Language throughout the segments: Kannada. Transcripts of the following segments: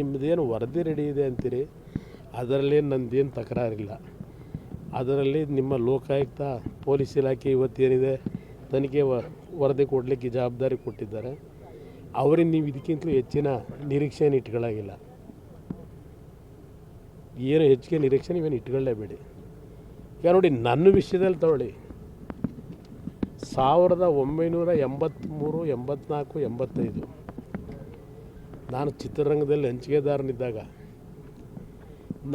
ನಿಮ್ಮದೇನು ವರದಿ ರೆಡಿ ಇದೆ ಅಂತೀರಿ, ಅದರಲ್ಲಿ ನಂದೇನು ತಕರಾರಿಲ್ಲ. ಅದರಲ್ಲಿ ನಿಮ್ಮ ಲೋಕಾಯುಕ್ತ ಪೊಲೀಸ್ ಇಲಾಖೆ ಇವತ್ತೇನಿದೆ ತನಿಖೆ ವರದಿ ಕೊಡಲಿಕ್ಕೆ ಜವಾಬ್ದಾರಿ ಕೊಟ್ಟಿದ್ದಾರೆ. ಅವರಿಗೆ ನೀವು ಇದಕ್ಕಿಂತಲೂ ಹೆಚ್ಚಿನ ನಿರೀಕ್ಷೆಯನ್ನು ಇಟ್ಕೊಳ್ಳಾಗಿಲ್ಲ. ಏನು ಹೆಚ್ಚಿಗೆ ನಿರೀಕ್ಷೆ ನೀವೇನು ಇಟ್ಕೊಳ್ಳೇಬೇಡಿ. ಈಗ ನೋಡಿ, ನನ್ನ ವಿಷಯದಲ್ಲಿ ತಗೊಳ್ಳಿ, 1983, 84, 85 ನಾನು ಚಿತ್ರರಂಗದಲ್ಲಿ ಹಂಚಿಕೆದಾರನಿದ್ದಾಗ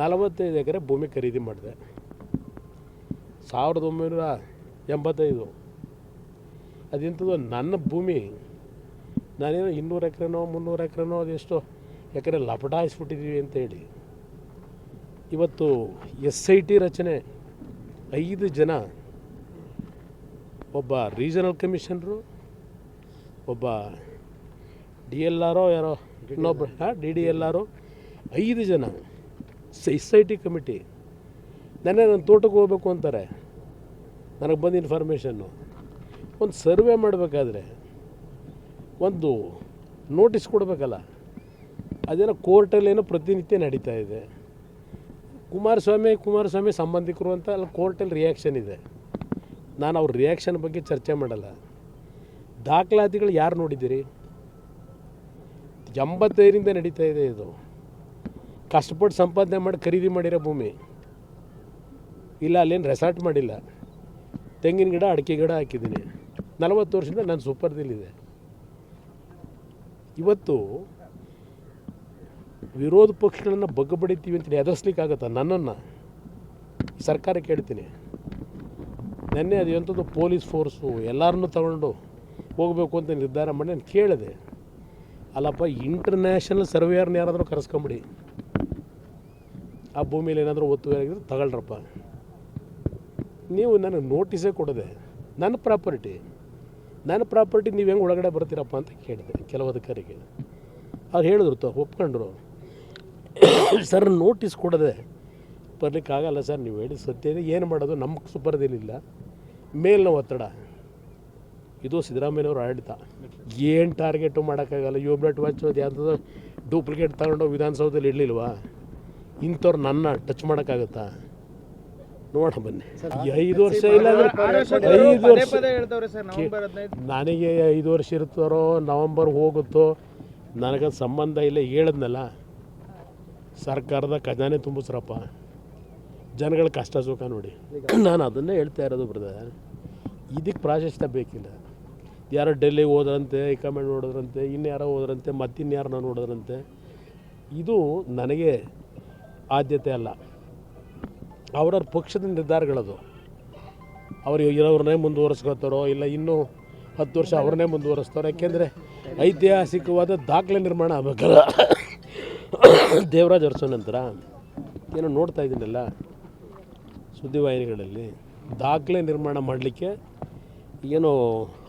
45 ಎಕರೆ ಭೂಮಿ ಖರೀದಿ ಮಾಡಿದೆ. 1985 ಅದೆಂಥದ್ದು ನನ್ನ ಭೂಮಿ. ನಾನೇನೋ 200 ಎಕರೆನೋ 300 ಎಕರೆನೋ ಅದೆಷ್ಟೋ ಎಕರೆ ಲಪಟಾಯಿಸ್ಬಿಟ್ಟಿದ್ದೀವಿ ಅಂತೇಳಿ ಇವತ್ತು SIT ರಚನೆ 5 ಜನ, ಒಬ್ಬ ರೀಜನಲ್ ಕಮಿಷನರು, ಒಬ್ಬ DLR ಯಾರೋ ಇನ್ನೊಬ್ಬ DDLR, 5 ಜನ SIT ಕಮಿಟಿ. ನನ್ನ ತೋಟಕ್ಕೆ ಹೋಗ್ಬೇಕು ಅಂತಾರೆ. ನನಗೆ ಬಂದ ಇನ್ಫಾರ್ಮೇಷನ್ನು, ಒಂದು ಸರ್ವೆ ಮಾಡಬೇಕಾದ್ರೆ ಒಂದು ನೋಟಿಸ್ ಕೊಡಬೇಕಲ್ಲ, ಅದೇನೋ ಕೋರ್ಟಲ್ಲೇನೋ ಪ್ರತಿನಿತ್ಯ ನಡೀತಾ ಇದೆ. ಕುಮಾರಸ್ವಾಮಿ ಸಂಬಂಧಿಕರು ಅಂತ ಅಲ್ಲಿ ಕೋರ್ಟಲ್ಲಿ ರಿಯಾಕ್ಷನ್ ಇದೆ. ನಾನು ಅವ್ರ ರಿಯಾಕ್ಷನ್ ಬಗ್ಗೆ ಚರ್ಚೆ ಮಾಡಲ್ಲ. ದಾಖಲಾತಿಗಳು ಯಾರು ನೋಡಿದ್ದೀರಿ? 85ರಿಂದ ನಡೀತಾ ಇದೆ ಇದು. ಕಷ್ಟಪಟ್ಟು ಸಂಪಾದನೆ ಮಾಡಿ ಖರೀದಿ ಮಾಡಿರೋ ಭೂಮಿ ಇಲ್ಲ, ಅಲ್ಲೇನು ರೆಸಾರ್ಟ್ ಮಾಡಿಲ್ಲ. ತೆಂಗಿನ ಗಿಡ, ಅಡಿಕೆ ಗಿಡ ಹಾಕಿದ್ದೀನಿ. 40 ವರ್ಷದಿಂದ ನಾನು ಸೂಪರ್ದಿಲ್ಲಿದೆ. ಇವತ್ತು ವಿರೋಧ ಪಕ್ಷಗಳನ್ನು ಬಗ್ಗಬಡಿತೀವಿ ಅಂತೇಳಿ ಎದುರಿಸ್ಲಿಕ್ಕಾಗತ್ತಾ? ನನ್ನನ್ನು ಸರ್ಕಾರ ಕೇಳ್ತೀನಿ. ನೆನ್ನೆ ಅದು ಎಂಥದ್ದು ಪೊಲೀಸ್ ಫೋರ್ಸು ಎಲ್ಲರನ್ನೂ ತಗೊಂಡು ಹೋಗಬೇಕು ಅಂತ ನಿರ್ಧಾರ ಮಾಡಿ ನಾನು ಕೇಳಿದೆ. ಅಲ್ಲಪ್ಪ, ಇಂಟರ್ನ್ಯಾಷನಲ್ ಸರ್ವೇಯರ್ನ ಯಾರಾದರೂ ಕರೆಸ್ಕೊಂಬಿಡಿ, ಆ ಭೂಮಿಯಲ್ಲಿ ಏನಾದರೂ ಒತ್ತುವರಿಯಾಗಿದ್ರೆ ತಗೊಳ್ರಪ್ಪ. ನೀವು ನನಗೆ ನೋಟಿಸೇ ಕೊಡದೆ ನನ್ನ ಪ್ರಾಪರ್ಟಿ ನೀವು ಹೆಂಗೆ ಒಳಗಡೆ ಬರ್ತೀರಪ್ಪ ಅಂತ ಕೇಳಿದೆ ಕೆಲವು ಅಧಿಕಾರಿಗೆ. ಅವ್ರು ಹೇಳಿದ್ರು, ಒಪ್ಕೊಂಡ್ರು. ಸರ್, ನೋಟಿಸ್ ಕೊಡದೆ ಬರಲಿಕ್ಕಾಗಲ್ಲ ಸರ್, ನೀವು ಹೇಳಿ ಸತ್ಯ ಇದೆ. ಏನು ಮಾಡೋದು, ನಮಗೆ ಸುಪರ್ದಿಲ್ಲ, ಮೇಲಿನ ಒತ್ತಡ. ಇದು ಸಿದ್ದರಾಮಯ್ಯನವ್ರ ಆಡಳಿತ. ಏನು ಟಾರ್ಗೆಟು ಮಾಡೋಕ್ಕಾಗಲ್ಲ. ಬ್ಲಡ್ ವಾಚ್ ಅದು ಯಾವುದೋ ಡೂಪ್ಲಿಕೇಟ್ ತಗೊಂಡು ವಿಧಾನಸೌಧದಲ್ಲಿ ಇಡಲಿಲ್ವಾ? ಇಂಥವ್ರು ನನ್ನ ಟಚ್ ಮಾಡೋಕ್ಕಾಗತ್ತಾ? ನೋಡ ಬನ್ನಿ. 5 ವರ್ಷ ಇಲ್ಲ, 5 ವರ್ಷ ನನಗೆ 5 ವರ್ಷ ಇರ್ತಾರೋ ನವಂಬರ್ ಹೋಗುತ್ತೋ ನನಗೆ ಸಂಬಂಧ ಇಲ್ಲ. ಹೇಳಿದ್ನಲ್ಲ, ಸರ್ಕಾರದ ಖಜಾನೆ ತುಂಬಿಸ್ರಪ್ಪ, ಜನಗಳ ಕಷ್ಟ ಸುಖ ನೋಡಿ. ನಾನು ಅದನ್ನೇ ಹೇಳ್ತಾ ಇರೋದು ಬ್ರದರ್. ಇದಕ್ಕೆ ಪ್ರಾಶಸ್ತ್ಯ ಬೇಕಿಲ್ಲ. ಯಾರೋ ಡೆಲ್ಲಿಗೆ ಹೋದ್ರಂತೆ, ಹೈಕಮಾಂಡ್ ನೋಡಿದ್ರಂತೆ, ಇನ್ಯಾರೋ ಹೋದ್ರಂತೆ, ಮತ್ತಿನ್ಯಾರನ್ನ ನೋಡಿದ್ರಂತೆ. ಇದು ನನಗೆ ಆದ್ಯತೆ ಅಲ್ಲ. ಅವ್ರವ್ರ ಪಕ್ಷದ ನಿರ್ಧಾರಗಳದು. ಅವರು ಇರೋವ್ರನ್ನೇ ಮುಂದುವರಿಸ್ಕೋತಾರೋ ಇಲ್ಲ ಇನ್ನೂ 10 ವರ್ಷ ಅವ್ರನ್ನೇ ಮುಂದುವರಿಸ್ತಾರೋ. ಯಾಕೆಂದರೆ ಐತಿಹಾಸಿಕವಾದ ದಾಖಲೆ ನಿರ್ಮಾಣ ಆಗಬೇಕಲ್ಲ. ದೇವರಾಜ್ ಅರಸು ನಂತರ ಏನೋ ನೋಡ್ತಾ ಇದ್ದೀನಲ್ಲ ಸುದ್ದಿವಾಹಿನಿಗಳಲ್ಲಿ, ದಾಖಲೆ ನಿರ್ಮಾಣ ಮಾಡಲಿಕ್ಕೆ ಏನೋ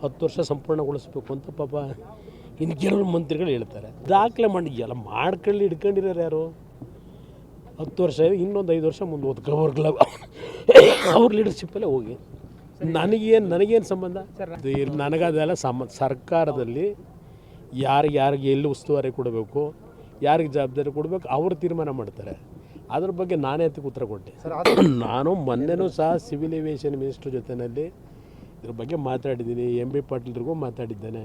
10 ವರ್ಷ ಸಂಪೂರ್ಣಗೊಳಿಸ್ಬೇಕು ಅಂತ ಪಾಪ ಇನ್ನು ಕೆಲವರು ಮಂತ್ರಿಗಳು ಹೇಳ್ತಾರೆ. ದಾಖಲೆ ಮಾಡಿ ಎಲ್ಲ ಮಾಡ್ಕೊಳ್ಳಿ, ಹಿಡ್ಕೊಂಡಿರೋರು ಯಾರು? 10 ವರ್ಷ ಇದೆ, ಇನ್ನೊಂದು 5 ವರ್ಷ ಮುಂದೆ ಓದ್ಕೋಬರ್ಗಲ್ಲ. ಅವ್ರ ಲೀಡರ್ಶಿಪ್ಪಲ್ಲೇ ಹೋಗಿ ನನಗೇನು ಸಂಬಂಧ? ನನಗದೆಲ್ಲ ಸರ್ಕಾರದಲ್ಲಿ ಯಾರಿಗೆ ಎಲ್ಲಿ ಉಸ್ತುವಾರಿ ಕೊಡಬೇಕು, ಯಾರಿಗೆ ಜವಾಬ್ದಾರಿ ಕೊಡಬೇಕು, ಅವರು ತೀರ್ಮಾನ ಮಾಡ್ತಾರೆ. ಅದ್ರ ಬಗ್ಗೆ ನಾನೇ ಅದಕ್ಕೆ ಉತ್ತರ ಕೊಟ್ಟೆ. ನಾನು ಮೊನ್ನೆನೂ ಸಹ ಸಿವಿಲ್ ಏವಿಯೇಷನ್ ಮಿನಿಸ್ಟ್ರ್ ಜೊತೆಯಲ್ಲಿ ಇದ್ರ ಬಗ್ಗೆ ಮಾತಾಡಿದ್ದೀನಿ. MB ಪಾಟೀಲ್ರಿಗೂ ಮಾತಾಡಿದ್ದೇನೆ.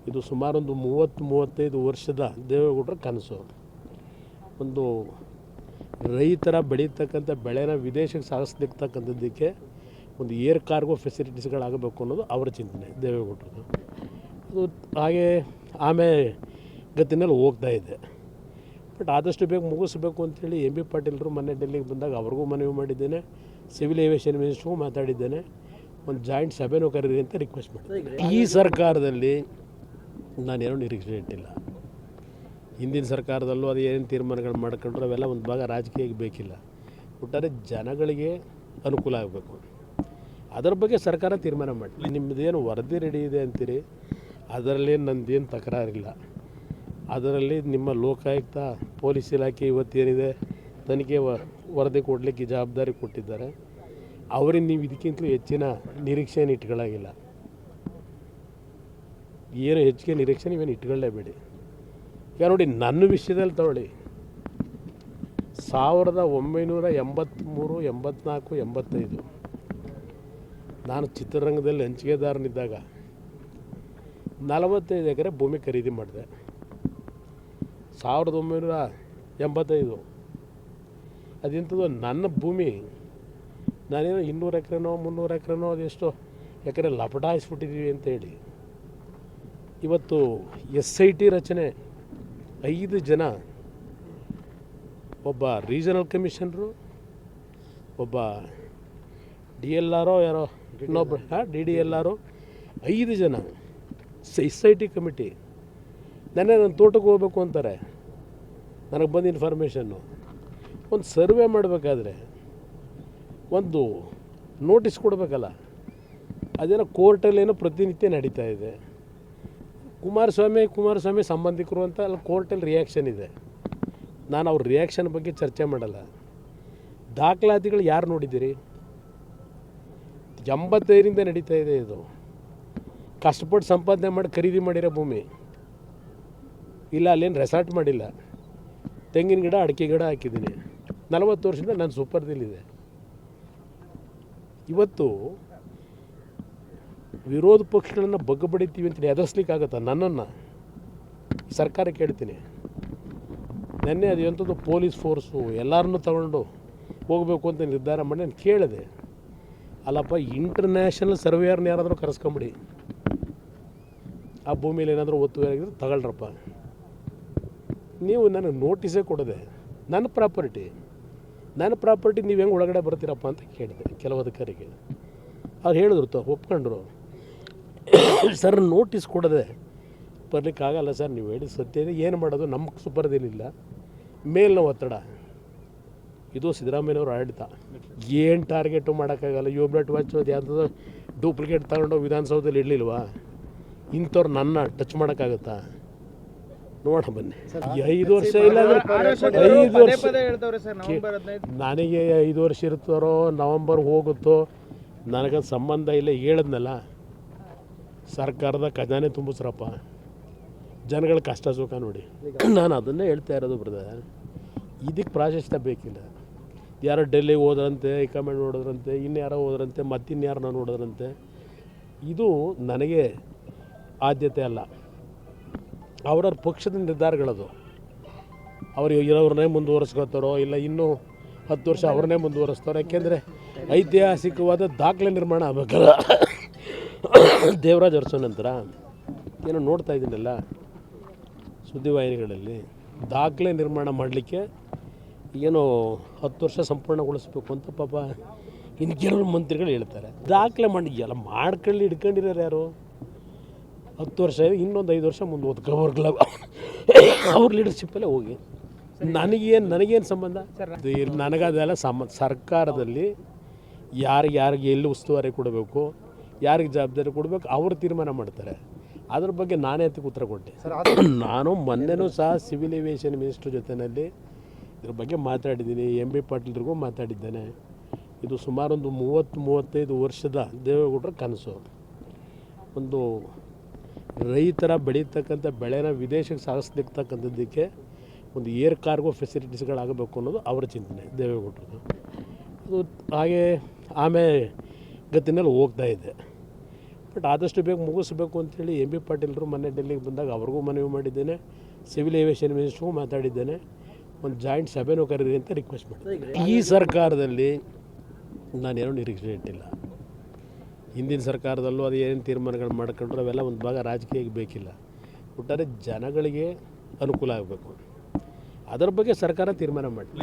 ಇದು ಸುಮಾರು ಒಂದು 30-35 ವರ್ಷದ ದೇವೇಗೌಡರ ಕನಸು. ಒಂದು ರೈತರ ಬೆಳೀತಕ್ಕಂಥ ಬೆಳೆನ ವಿದೇಶಕ್ಕೆ ಸಾಗಿಸ್ಲಿಕ್ಕಂಥದ್ದಕ್ಕೆ ಒಂದು ಏರ್ ಕಾರ್ಗೋ ಫೆಸಿಲಿಟೀಸ್ಗಳಾಗಬೇಕು ಅನ್ನೋದು ಅವರ ಚಿಂತನೆ, ದೇವೇಗೌಡರದು. ಅದು ಹಾಗೆ ಆಮೇಲೆ ಗತಿನಲ್ಲಿ ಹೋಗ್ತಾ ಇದೆ. ಬಟ್ ಆದಷ್ಟು ಬೇಗ ಮುಗಿಸ್ಬೇಕು ಅಂಥೇಳಿ MB ಪಾಟೀಲ್ರು ಮೊನ್ನೆ ಡೆಲ್ಲಿಗೆ ಬಂದಾಗ ಅವ್ರಿಗೂ ಮನವಿ ಮಾಡಿದ್ದೇನೆ. ಸಿವಿಲ್ ಏವಿಯೇಷನ್ ಮಿನಿಸ್ಟ್ರಿಗೂ ಮಾತಾಡಿದ್ದೇನೆ. ಒಂದು ಜಾಯಿಂಟ್ ಸಭೆನೂ ಕರೀರಿ ಅಂತ ರಿಕ್ವೆಸ್ಟ್ ಮಾಡಿದೆ. ಈ ಸರ್ಕಾರದಲ್ಲಿ ನಾನೇನೋ ನಿರೀಕ್ಷೆ ಇಟ್ಟಿಲ್ಲ. ಹಿಂದಿನ ಸರ್ಕಾರದಲ್ಲೂ ಅದು ಏನು ತೀರ್ಮಾನಗಳು ಮಾಡ್ಕೊಂಡ್ರು ಅವೆಲ್ಲ ಒಂದು ಭಾಗ ರಾಜಕೀಯಕ್ಕೆ ಬೇಕಿಲ್ಲ. ಒಟ್ಟಾರೆ ಜನಗಳಿಗೆ ಅನುಕೂಲ ಆಗಬೇಕು, ಅದರ ಬಗ್ಗೆ ಸರ್ಕಾರ ತೀರ್ಮಾನ ಮಾಡಿ. ನಿಮ್ಮದೇನು ವರದಿ ರೆಡಿ ಇದೆ ಅಂತೀರಿ, ಅದರಲ್ಲಿ ನಂದೇನು ತಕರಾರಿಲ್ಲ. ಅದರಲ್ಲಿ ನಿಮ್ಮ ಲೋಕಾಯುಕ್ತ ಪೊಲೀಸ್ ಇಲಾಖೆ ಇವತ್ತೇನಿದೆ ತನಿಖೆ ವರದಿ ಕೊಡಲಿಕ್ಕೆ ಜವಾಬ್ದಾರಿ ಕೊಟ್ಟಿದ್ದಾರೆ. ಅವರಿಗೆ ನೀವು ಇದಕ್ಕಿಂತಲೂ ಹೆಚ್ಚಿನ ನಿರೀಕ್ಷೆಯನ್ನು ಇಟ್ಕೊಳ್ಳಾಗಿಲ್ಲ. ಏನು ಹೆಚ್ಚಿಗೆ ನಿರೀಕ್ಷೆ ನೀವೇನು ಇಟ್ಕೊಳ್ಳೇಬೇಡಿ. ಈಗ ನೋಡಿ ನನ್ನ ವಿಷಯದಲ್ಲಿ ತಗೊಳ್ಳಿ 1983, 84, 85 ನಾನು ಚಿತ್ರರಂಗದಲ್ಲಿ ಹಂಚಿಕೆದಾರನಿದ್ದಾಗ 45 ಎಕರೆ ಭೂಮಿ ಖರೀದಿ ಮಾಡಿದೆ. 1985 ಅದೆಂಥದ್ದು ನನ್ನ ಭೂಮಿ, ನಾನೇನೋ 200 ಎಕರೆನೋ 300 ಎಕರೆನೋ ಅದೆಷ್ಟೋ ಎಕರೆ ಲಪಟಾಯಿಸ್ಬಿಟ್ಟಿದ್ದೀವಿ ಅಂತೇಳಿ ಇವತ್ತು SIT ರಚನೆ 5 ಜನ, ಒಬ್ಬ ರೀಜನಲ್ ಕಮಿಷನರು, ಒಬ್ಬ DLR ಯಾರೋ ಇನ್ನೊಬ್ಬ DDLR, 5 ಜನ SIT ಕಮಿಟಿ. ನನ್ನ ತೋಟಕ್ಕೆ ಹೋಗ್ಬೇಕು ಅಂತಾರೆ. ನನಗೆ ಬಂದ ಇನ್ಫಾರ್ಮೇಷನ್ನು ಒಂದು ಸರ್ವೆ ಮಾಡಬೇಕಾದ್ರೆ ಒಂದು ನೋಟಿಸ್ ಕೊಡಬೇಕಲ್ಲ, ಅದೇನೋ ಕೋರ್ಟಲ್ಲೇನೋ ಪ್ರತಿನಿತ್ಯ ನಡೀತಾ ಇದೆ. ಕುಮಾರಸ್ವಾಮಿ ಸಂಬಂಧಿಕರು ಅಂತ ಅಲ್ಲಿ ಕೋರ್ಟಲ್ಲಿ ರಿಯಾಕ್ಷನ್ ಇದೆ. ನಾನು ಅವ್ರ ರಿಯಾಕ್ಷನ್ ಬಗ್ಗೆ ಚರ್ಚೆ ಮಾಡಲ್ಲ. ದಾಖಲಾತಿಗಳು ಯಾರು ನೋಡಿದ್ದೀರಿ? 85ರಿಂದ ನಡೀತಾ ಇದೆ ಇದು. ಕಷ್ಟಪಟ್ಟು ಸಂಪಾದನೆ ಮಾಡಿ ಖರೀದಿ ಮಾಡಿರೋ ಭೂಮಿ ಇಲ್ಲ, ಅಲ್ಲೇನು ರೆಸಾರ್ಟ್ ಮಾಡಿಲ್ಲ. ತೆಂಗಿನ ಗಿಡ ಅಡಿಕೆ ಗಿಡ ಹಾಕಿದ್ದೀನಿ. 40 ವರ್ಷದಿಂದ ನಾನು ಸೂಪರ್ದಿಲ್ಲಿದೆ. ಇವತ್ತು ವಿರೋಧ ಪಕ್ಷಗಳನ್ನು ಬಗ್ಗಬಡಿತೀವಿ ಅಂತೇಳಿ ಎದುರಿಸ್ಲಿಕ್ಕಾಗತ್ತಾ? ನನ್ನನ್ನು ಸರ್ಕಾರ ಕೇಳ್ತೀನಿ. ನೆನ್ನೆ ಅದು ಎಂಥದ್ದು ಪೊಲೀಸ್ ಫೋರ್ಸು ಎಲ್ಲರನ್ನೂ ತಗೊಂಡು ಹೋಗಬೇಕು ಅಂತ ನಿರ್ಧಾರ ಮಾಡಿ ನಾನು ಕೇಳಿದೆ. ಅಲ್ಲಪ್ಪ, ಇಂಟರ್ನ್ಯಾಷನಲ್ ಸರ್ವೇಯರ್ನ ಯಾರಾದರೂ ಕರೆಸ್ಕೊಂಬಿಡಿ, ಆ ಭೂಮಿಯಲ್ಲಿ ಏನಾದರೂ ಒತ್ತುವರಿಯಾಗಿದ್ರೆ ತಗೊಳ್ರಪ್ಪ. ನೀವು ನನಗೆ ನೋಟಿಸೇ ಕೊಡದೆ ನನ್ನ ಪ್ರಾಪರ್ಟಿ ನೀವು ಹೆಂಗೆ ಒಳಗಡೆ ಬರ್ತೀರಪ್ಪ ಅಂತ ಕೇಳಿದೆ ಕೆಲವು ಅಧಿಕಾರಿಗೆ. ಅವ್ರು ಹೇಳಿದ್ರು, ಒಪ್ಕೊಂಡ್ರು. ಸರ್, ನೋಟಿಸ್ ಕೊಡದೆ ಬರಲಿಕ್ಕಾಗಲ್ಲ ಸರ್, ನೀವು ಹೇಳಿ ಸತ್ಯ ಇದೆ. ಏನು ಮಾಡೋದು, ನಮಗೆ ಸುಪರ್ದಿಲ್ಲ, ಮೇಲಿನ ಒತ್ತಡ. ಇದು ಸಿದ್ದರಾಮಯ್ಯನವ್ರ ಆಡಳಿತ. ಏನು ಟಾರ್ಗೆಟು ಮಾಡೋಕ್ಕಾಗಲ್ಲ. ಯೋಬ್ಲೆಟ್ ವಾಚ್ ಅದು ಯಾವುದೋ ಡೂಪ್ಲಿಕೇಟ್ ತಗೊಂಡು ವಿಧಾನಸೌಧದಲ್ಲಿ ಇಡಲಿಲ್ವಾ? ಇಂಥವ್ರು ನನ್ನ ಟಚ್ ಮಾಡೋಕ್ಕಾಗತ್ತಾ? ನೋಡ ಬನ್ನಿ. 5 ವರ್ಷ ಇಲ್ಲ ಅಂದರೆ 5 ವರ್ಷ ನನಗೆ 5 ವರ್ಷ ಇರ್ತಾರೋ ನವಂಬರ್ ಹೋಗುತ್ತೋ ನನಗದು ಸಂಬಂಧ ಇಲ್ಲ. ಹೇಳಿದ್ನಲ್ಲ, ಸರ್ಕಾರದ ಖಜಾನೆ ತುಂಬಿಸ್ರಪ್ಪ, ಜನಗಳ ಕಷ್ಟ ಸುಖ ನೋಡಿ. ನಾನು ಅದನ್ನೇ ಹೇಳ್ತಾ ಇರೋದು ಬ್ರದರ್. ಇದಕ್ಕೆ ಪ್ರಾಶಸ್ತ್ಯ ಬೇಕಿಲ್ಲ. ಯಾರೋ ಡೆಲ್ಲಿಗೆ ಹೋದ್ರಂತೆ, ಹೈಕಮಾಂಡ್ ನೋಡಿದ್ರಂತೆ, ಇನ್ಯಾರೋ ಹೋದ್ರಂತೆ, ಮತ್ತಿನ್ಯಾರನ್ನ ನೋಡಿದ್ರಂತೆ. ಇದು ನನಗೆ ಆದ್ಯತೆ ಅಲ್ಲ. ಅವ್ರವ್ರ ಪಕ್ಷದ ನಿರ್ಧಾರಗಳದು. ಅವ್ರು ಇರೋರನ್ನೇ ಮುಂದುವರಿಸ್ಕೋತಾರೋ ಇಲ್ಲ ಇನ್ನೂ 10 ವರ್ಷ ಅವ್ರನ್ನೇ ಮುಂದುವರಿಸ್ತಾರೋ. ಯಾಕೆಂದರೆ ಐತಿಹಾಸಿಕವಾದ ದಾಖಲೆ ನಿರ್ಮಾಣ ಆಗಬೇಕಲ್ಲ. ದೇವರಾಜ್ ಅರಸು ನಂತರ ಏನೋ ನೋಡ್ತಾ ಇದ್ದೀನಲ್ಲ ಸುದ್ದಿವಾಹಿನಿಗಳಲ್ಲಿ, ದಾಖಲೆ ನಿರ್ಮಾಣ ಮಾಡಲಿಕ್ಕೆ ಏನೋ 10 ವರ್ಷ ಸಂಪೂರ್ಣಗೊಳಿಸ್ಬೇಕು ಅಂತ ಪಾಪ ಇನ್ನು ಕೆಲವರು ಮಂತ್ರಿಗಳು ಹೇಳ್ತಾರೆ. ದಾಖಲೆ ಮಾಡಿ ಎಲ್ಲ ಮಾಡ್ಕೊಳ್ಳಿ, ಹಿಡ್ಕೊಂಡಿರೋರು ಯಾರು? 10 ವರ್ಷ ಇದೆ, ಇನ್ನೊಂದು 5 ವರ್ಷ ಮುಂದೆ ಓದ್ಕೊಬರ್ಗಲ್ಲ. ಅವ್ರ ಲೀಡರ್ಶಿಪ್ಪಲ್ಲೇ ಹೋಗಿ ನನಗೇನು ಸಂಬಂಧ? ನನಗದೆಲ್ಲ ಸರ್ಕಾರದಲ್ಲಿ ಯಾರಿಗೆ ಎಲ್ಲಿ ಉಸ್ತುವಾರಿ ಕೊಡಬೇಕು, ಯಾರಿಗೆ ಜವಾಬ್ದಾರಿ ಕೊಡಬೇಕು, ಅವರು ತೀರ್ಮಾನ ಮಾಡ್ತಾರೆ. ಅದ್ರ ಬಗ್ಗೆ ನಾನೇ ಅದಕ್ಕೆ ಉತ್ತರ ಕೊಟ್ಟೆ. ನಾನು ಮೊನ್ನೆನೂ ಸಹ ಸಿವಿಲ್ ಏವಿಯೇಷನ್ ಮಿನಿಸ್ಟ್ರ್ ಜೊತೆಯಲ್ಲಿ ಇದ್ರ ಬಗ್ಗೆ ಮಾತಾಡಿದ್ದೀನಿ. MB ಪಾಟೀಲ್ರಿಗೂ ಮಾತಾಡಿದ್ದೇನೆ. ಇದು ಸುಮಾರೊಂದು 30-35 ವರ್ಷದ ದೇವೇಗೌಡರ ಕನಸು. ಒಂದು ರೈತರ ಬೆಳೀತಕ್ಕಂಥ ಬೆಳೆನ ವಿದೇಶಕ್ಕೆ ಸಾಗಿಸ್ಲಿಕ್ಕಂಥದ್ದಕ್ಕೆ ಒಂದು ಏರ್ ಕಾರ್ಗೋ ಫೆಸಿಲಿಟೀಸ್ಗಳಾಗಬೇಕು ಅನ್ನೋದು ಅವರ ಚಿಂತನೆ, ದೇವೇಗೌಡರದು. ಅದು ಹಾಗೆ ಆಮೇಲೆ ಗತಿನಲ್ಲಿ ಹೋಗ್ತಾ ಇದೆ. ಬಟ್ ಆದಷ್ಟು ಬೇಗ ಮುಗಿಸ್ಬೇಕು ಅಂಥೇಳಿ MB ಪಾಟೀಲ್ರು ಮೊನ್ನೆ ಡೆಲ್ಲಿಗೆ ಬಂದಾಗ ಅವ್ರಿಗೂ ಮನವಿ ಮಾಡಿದ್ದೇನೆ. ಸಿವಿಲ್ ಏವಿಯೇಷನ್ ಮಿನಿಸ್ಟ್ರಿಗೂ ಮಾತಾಡಿದ್ದೇನೆ. ಒಂದು ಜಾಯಿಂಟ್ ಸಭೆನೂ ಕರೀರಿ ಅಂತ ರಿಕ್ವೆಸ್ಟ್ ಮಾಡಿದ್ದೇನೆ. ಈ ಸರ್ಕಾರದಲ್ಲಿ ನಾನೇನೋ ನಿರೀಕ್ಷೆ ಇಟ್ಟಿಲ್ಲ. ಹಿಂದಿನ ಸರ್ಕಾರದಲ್ಲೂ ಅದು ಏನೇನು ತೀರ್ಮಾನಗಳು ಮಾಡ್ಕೊಂಡ್ರು ಅವೆಲ್ಲ ಒಂದು ಭಾಗ ರಾಜಕೀಯಕ್ಕೆ ಬೇಕಿಲ್ಲ. ಒಟ್ಟಾರೆ ಜನಗಳಿಗೆ ಅನುಕೂಲ ಆಗಬೇಕು, ಅದರ ಬಗ್ಗೆ ಸರ್ಕಾರ ತೀರ್ಮಾನ ಮಾಡಿ.